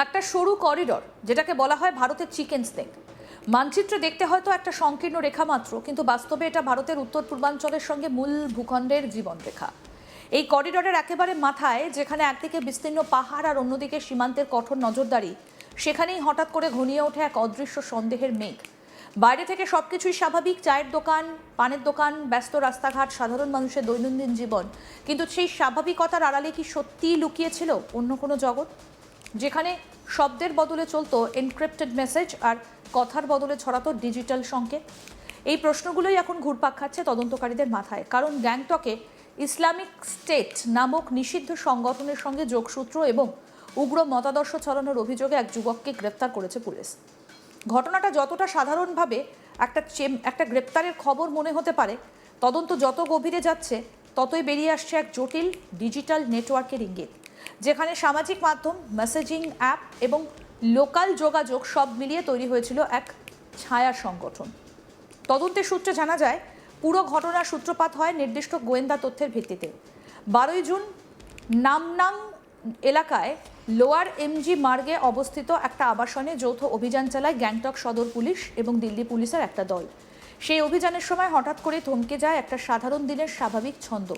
একটা সরু করিডর, যেটাকে বলা হয় ভারতের চিকেন স্নেক। মানচিত্রে দেখতে হয়তো একটা সংকীর্ণ রেখা মাত্র, কিন্তু বাস্তবে এটা ভারতের উত্তর পূর্বাঞ্চলের সঙ্গে মূল ভূখণ্ডের জীবনরেখা। এই করিডরের একেবারে মাথায়, যেখানে একদিকে বিস্তীর্ণ পাহাড় আর অন্যদিকে সীমান্তের কঠোর নজরদারি, সেখানেই হঠাৎ করে ঘনিয়ে ওঠে এক অদৃশ্য সন্দেহের মেঘ। বাইরে থেকে সবকিছুই স্বাভাবিক, চায়ের দোকান, পানের দোকান, ব্যস্ত রাস্তাঘাট, সাধারণ মানুষের দৈনন্দিন জীবন, কিন্তু সেই স্বাভাবিকতার আড়ালে কি সত্যিই লুকিয়েছিল অন্য কোনো জগৎ, যেখানে শব্দের বদলে চলতো এনক্রিপ্টেড মেসেজ আর কথার বদলে ছড়াতো ডিজিটাল সংকেত? এই প্রশ্নগুলোই এখন ঘুরপাক খাচ্ছে তদন্তকারীদের মাথায়, কারণ গ্যাংটকে ইসলামিক স্টেট নামক নিষিদ্ধ সংগঠনের সঙ্গে যোগসূত্র এবং উগ্র মতাদর্শ ছড়ানোর অভিযোগে এক যুবককে গ্রেপ্তার করেছে পুলিশ। ঘটনাটা যতটা সাধারণভাবে একটা গ্রেপ্তারের খবর মনে হতে পারে, তদন্ত যত গভীরে যাচ্ছে ততই বেরিয়ে আসছে এক জটিল ডিজিটাল নেটওয়ার্কের ইঙ্গিত, যেখানে সামাজিক মাধ্যম, মেসেজিং অ্যাপ এবং লোকাল যোগাযোগ সব মিলিয়ে তৈরি হয়েছিল এক ছায়া সংগঠন। তদন্তের সূত্রে জানা যায়, পুরো ঘটনার সূত্রপাত হয় নির্দিষ্ট গোয়েন্দা তথ্যের ভিত্তিতে। 12 জুন নামনাং এলাকায় লোয়ার এমজি মার্গে অবস্থিত একটা আবাসনে যৌথ অভিযান চালায় গ্যাংটক সদর পুলিশ এবং দিল্লি পুলিশের একটা দল। সেই অভিযানের সময় হঠাৎ করে থমকে যায় একটা সাধারণ দিনের স্বাভাবিক ছন্দ।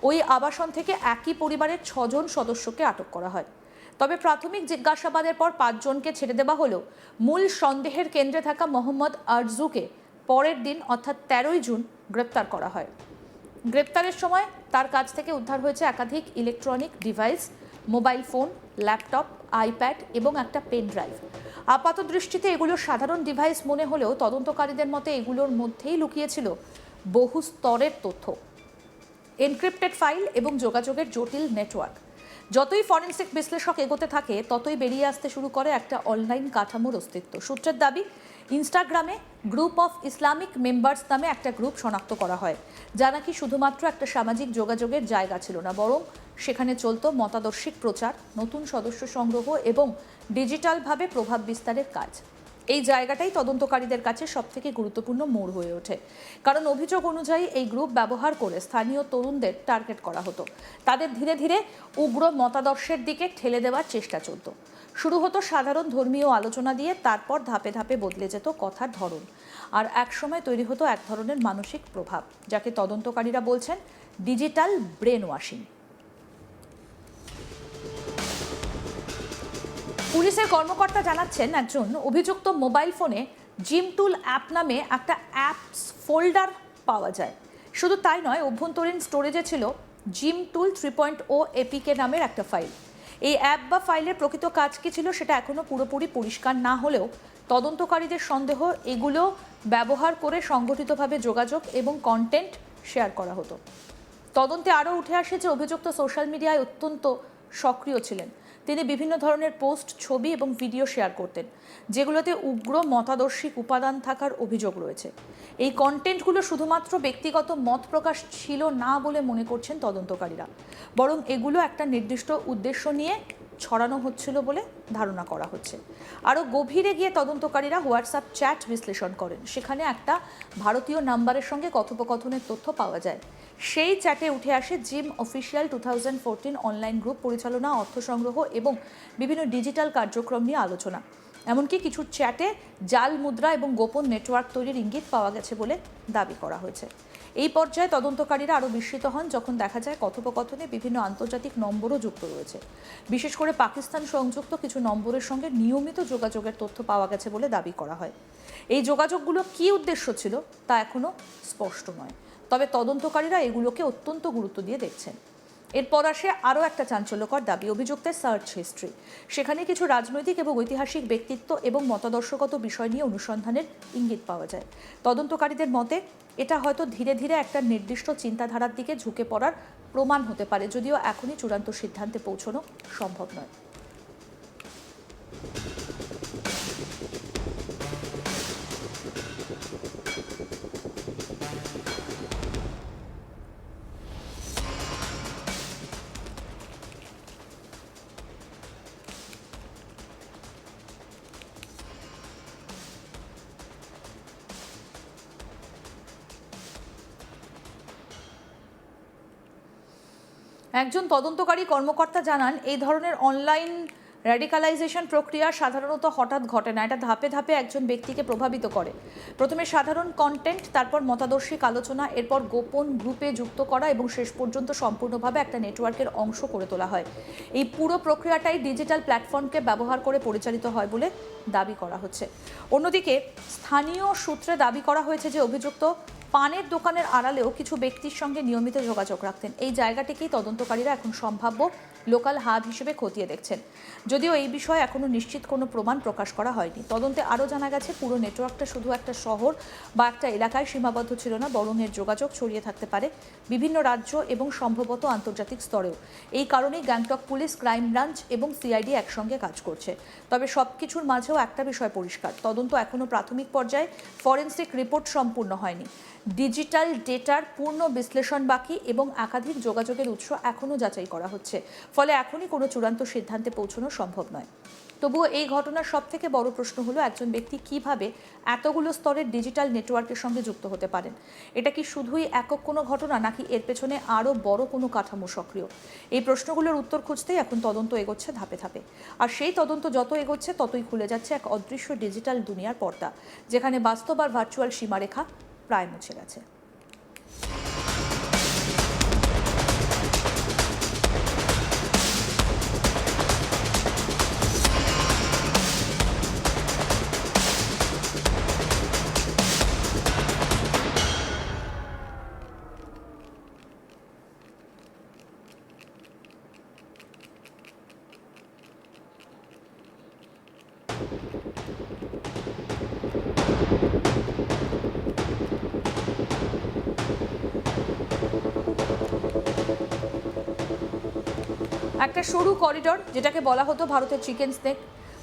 ওই আবাসন থেকে একই পরিবারের 6 জন সদস্যকে আটক করা হয়। তবে প্রাথমিক জিজ্ঞাসাবাদের পর 5 জনকে ছেড়ে দেওয়া হলেও মূল সন্দেহের কেন্দ্রে থাকা মোহাম্মদ আরজুকে পরের দিন অর্থাৎ 13ই জুন গ্রেপ্তার করা হয়। গ্রেপ্তারের সময় তার কাছ থেকে উদ্ধার হয়েছে একাধিক electronic device, mobile phone, laptop, iPad এবং একটা পেন ড্রাইভ। আপাত দৃষ্টিতে এগুলো সাধারণ ডিভাইস মনে হলেও তদন্তকারীদের মতে এগুলোর মধ্যেই লুকিয়েছিল বহু স্তরের তথ্য, এনক্রিপ্টেড ফাইল এবং যোগাযোগের জটিল নেটওয়ার্ক। যতই ফরেনসিক বিশ্লেষক এগোতে থাকে, ততই বেরিয়ে আসতে শুরু করে একটা অনলাইন কাঠামোর অস্তিত্ব। সূত্রের দাবি, ইনস্টাগ্রামে গ্রুপ অফ ইসলামিক মেম্বার্স নামে একটা গ্রুপ শনাক্ত করা হয়, যা নাকি শুধুমাত্র একটা সামাজিক যোগাযোগের জায়গা ছিল না, বরং সেখানে চলতো মতাদর্শিক প্রচার, নতুন সদস্য সংগ্রহ এবং ডিজিটালভাবে প্রভাব বিস্তারের কাজ। এই জায়গাটাই তদন্তকারীদের কাছে সবথেকে গুরুত্বপূর্ণ মোড় হয়ে ওঠে, কারণ অভিযোগ অনুযায়ী এই গ্রুপ ব্যবহার করে স্থানীয় তরুণদের টার্গেট করা হতো। তাদের ধীরে ধীরে উগ্র মতাদর্শের দিকে ঠেলে দেওয়ার চেষ্টা চলত। শুরু হতো সাধারণ ধর্মীয় আলোচনা দিয়ে, তারপর ধাপে ধাপে বদলে যেত কথার ধরন, আর একসময় তৈরি হতো এক ধরনের মানসিক প্রভাব, যাকে তদন্তকারীরা বলছেন ডিজিটাল ব্রেন ওয়াশিং। পুলিশের কর্মকর্তা জানাচ্ছেন, একজন অভিযুক্ত মোবাইল ফোনে জিম টুল অ্যাপ নামে একটা অ্যাপস ফোল্ডার পাওয়া যায়। শুধু তাই নয়, অভ্যন্তরীণ স্টোরেজে ছিল জিম টুল 3.0 এপিকে নামের একটা ফাইল। এই অ্যাপ বা ফাইলের প্রকৃত কাজ কী ছিল সেটা এখনও পুরোপুরি পরিষ্কার না হলেও তদন্তকারীদের সন্দেহ, এগুলো ব্যবহার করে সংগঠিতভাবে যোগাযোগ এবং কন্টেন্ট শেয়ার করা হতো। তদন্তে আরও উঠে আসে যে অভিযুক্ত সোশ্যাল মিডিয়ায় অত্যন্ত সক্রিয় ছিলেন। তিনি বিভিন্ন ধরনের পোস্ট, ছবি এবং ভিডিও শেয়ার করতেন, যেগুলোতে উগ্র মতাদর্শিক উপাদান থাকার অভিযোগ রয়েছে। এই কন্টেন্টগুলো শুধুমাত্র ব্যক্তিগত মত প্রকাশ ছিল না বলে মনে করছেন তদন্তকারীরা, বরং এগুলো একটা নির্দিষ্ট উদ্দেশ্য নিয়ে ছড়ানো হচ্ছিল বলে ধারণা করা হচ্ছে। আরও গভীরে গিয়ে তদন্তকারীরা হোয়াটসঅ্যাপ চ্যাট বিশ্লেষণ করেন। সেখানে একটা ভারতীয় নাম্বারের সঙ্গে কথোপকথনের তথ্য পাওয়া যায়। সেই চ্যাটে উঠে আসে জিম অফিসিয়াল 2014 অনলাইন গ্রুপ পরিচালনা, অর্থ সংগ্রহ এবং বিভিন্ন ডিজিটাল কার্যক্রম নিয়ে আলোচনা। এমনকি কিছু চ্যাটে জাল মুদ্রা এবং গোপন নেটওয়ার্ক তৈরির ইঙ্গিত পাওয়া গেছে বলে দাবি করা হয়েছে। এই পর্যায়ে তদন্তকারীরা আরও বিস্মিত হন যখন দেখা যায় কথোপকথনে বিভিন্ন আন্তর্জাতিক নম্বরও যুক্ত রয়েছে। বিশেষ করে পাকিস্তান সংযুক্ত কিছু নম্বরের সঙ্গে নিয়মিত যোগাযোগের তথ্য পাওয়া গেছে বলে দাবি করা হয়। এই যোগাযোগগুলো কী উদ্দেশ্য ছিল তা এখনও স্পষ্ট নয়, তবে তদন্তকারীরা এগুলোকে অত্যন্ত গুরুত্ব দিয়ে দেখছেন। এরপর আসে আরও একটা চাঞ্চল্যকর দাবি, অভিযুক্তের সার্চ হিস্ট্রি। সেখানে কিছু রাজনৈতিক এবং ঐতিহাসিক ব্যক্তিত্ব এবং মতাদর্শগত বিষয় নিয়ে অনুসন্ধানের ইঙ্গিত পাওয়া যায়। তদন্তকারীদের মতে এটা হয়তো ধীরে ধীরে একটা নির্দিষ্ট চিন্তাধারার দিকে ঝুঁকে পড়ার প্রমাণ হতে পারে, যদিও এখনই চূড়ান্ত সিদ্ধান্তে পৌঁছানো সম্ভব নয়। একজন তদন্তকারী কর্মকর্তা জানান, এই ধরনের অনলাইন র্যাডিকালাইজেশন প্রক্রিয়া সাধারণত হঠাৎ ঘটে না, এটা ধাপে ধাপে একজন ব্যক্তিকে প্রভাবিত করে। প্রথমে সাধারণ কন্টেন্ট, তারপর মতাদর্শিক আলোচনা, এরপর গোপন গ্রুপে যুক্ত করা এবং শেষ পর্যন্ত সম্পূর্ণভাবে একটা নেটওয়ার্কের অংশ করে তোলা হয়। এই পুরো প্রক্রিয়াটাই ডিজিটাল প্ল্যাটফর্মকে ব্যবহার করে পরিচালিত হয় বলে দাবি করা হচ্ছে। অন্যদিকে স্থানীয় সূত্রে দাবি করা হয়েছে যে অভিযুক্ত পানের দোকানের আড়ালেও কিছু ব্যক্তির সঙ্গে নিয়মিত যোগাযোগ রাখতেন। এই জায়গাটিকেই তদন্তকারীরা এখন সম্ভাব্য লোকাল হাব হিসেবে খতিয়ে দেখছেন। যদিও এই বিষয়ে এখনও নিশ্চিত কোনো প্রমাণ প্রকাশ করা হয়নি। তদন্তে আরও জানা গেছে পুরো নেটওয়ার্কটা শুধু একটা শহর বা একটা এলাকায় সীমাবদ্ধ ছিল না, বরং এর যোগাযোগ ছড়িয়ে থাকতে পারে বিভিন্ন রাজ্য এবং সম্ভবত আন্তর্জাতিক স্তরেও। এই কারণেই গ্যাংটক পুলিশ, ক্রাইম ব্রাঞ্চ এবং সিআইডি একসঙ্গে কাজ করছে। তবে সব কিছুর মাঝেও একটা বিষয় পরিষ্কার, তদন্ত এখনও প্রাথমিক পর্যায়ে, ফরেনসিক রিপোর্ট সম্পূর্ণ হয়নি, ডিজিটাল ডেটার পূর্ণ বিশ্লেষণ বাকি এবং একাধিক যোগাযোগের উৎস এখনও যাচাই করা হচ্ছে। ফলে এখনই কোনো চূড়ান্ত সিদ্ধান্তে পৌঁছানো সম্ভব নয়। তবুও এই ঘটনার সবথেকে বড় প্রশ্ন হলো একজন ব্যক্তি কিভাবে এতগুলো স্তরের ডিজিটাল নেটওয়ার্কের সঙ্গে যুক্ত হতে পারেন। এটা কি শুধুই একক কোনো ঘটনা, নাকি এর পেছনে আরও বড় কোনো কাঠামো সক্রিয়? এই প্রশ্নগুলোর উত্তর খুঁজতেই এখন তদন্ত এগোচ্ছে ধাপে ধাপে। আর সেই তদন্ত যত এগোচ্ছে ততই খুলে যাচ্ছে এক অদৃশ্য ডিজিটাল দুনিয়ার পর্দা, যেখানে বাস্তব আর ভার্চুয়াল সীমারেখা প্রায় মুছে গেছে। একটা সরু করিডর, যেটাকে বলা হতো ভারতের চিকেন স্নেক,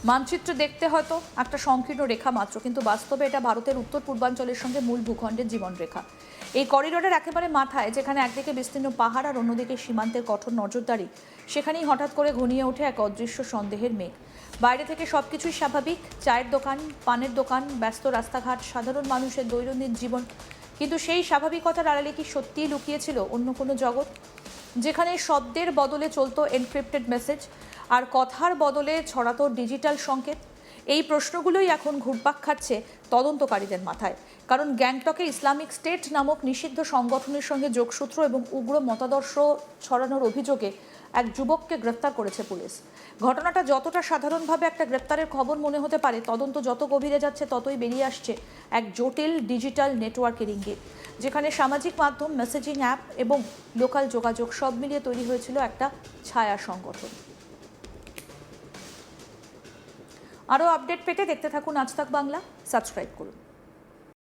মানচিত্র দেখতে হয়তো একটা সংকীর্ণ রেখা মাত্র, কিন্তু বাস্তবে এটা ভারতের উত্তর পূর্বাঞ্চলের সঙ্গে মূল ভূখণ্ডের জীবনরেখা। এই করিডরের একেবারে মাথায়, যেখানে একদিকে বিস্তীর্ণ পাহাড় আর অন্যদিকে সীমান্তের কঠোর নজরদারি, সেখানেই হঠাৎ করে ঘনিয়ে ওঠে এক অদৃশ্য সন্দেহের মেঘ। বাইরে থেকে সবকিছুই স্বাভাবিক, চায়ের দোকান, পানের দোকান, ব্যস্ত রাস্তাঘাট, সাধারণ মানুষের দৈনন্দিন জীবন, কিন্তু সেই স্বাভাবিকতার আড়ালে কি সত্যিই লুকিয়েছিল অন্য কোনো জগৎ, যেখানে শব্দের বদলে চলতো এনক্রিপ্টেড মেসেজ আর কথার বদলে ছড়াতো ডিজিটাল সংকেত? এই প্রশ্নগুলোই এখন ঘুরপাক খাচ্ছে তদন্তকারীদের মাথায়। কারণ গ্যাংটকে ইসলামিক স্টেট নামক নিষিদ্ধ সংগঠনের সঙ্গে যোগসূত্র এবং উগ্র মতাদর্শ ছড়ানোর অভিযোগে এক যুবককে গ্রেফতার করেছে পুলিশ। ঘটনাটা যতটা সাধারণভাবে একটা গ্রেপ্তারের খবর মনে হতে পারে, তদন্ত যত গভীরে যাচ্ছে ততই বেরিয়ে আসছে এক জটিল ডিজিটাল নেটওয়ার্কের ইঙ্গিত, যেখানে সামাজিক মাধ্যম, মেসেজিং অ্যাপ এবং লোকাল যোগাযোগ সব মিলিয়ে তৈরি হয়েছিল একটা ছায়া সংগঠন। আরও আপডেট পেতে দেখতে থাকুন আজ তাক বাংলা, সাবস্ক্রাইব করুন।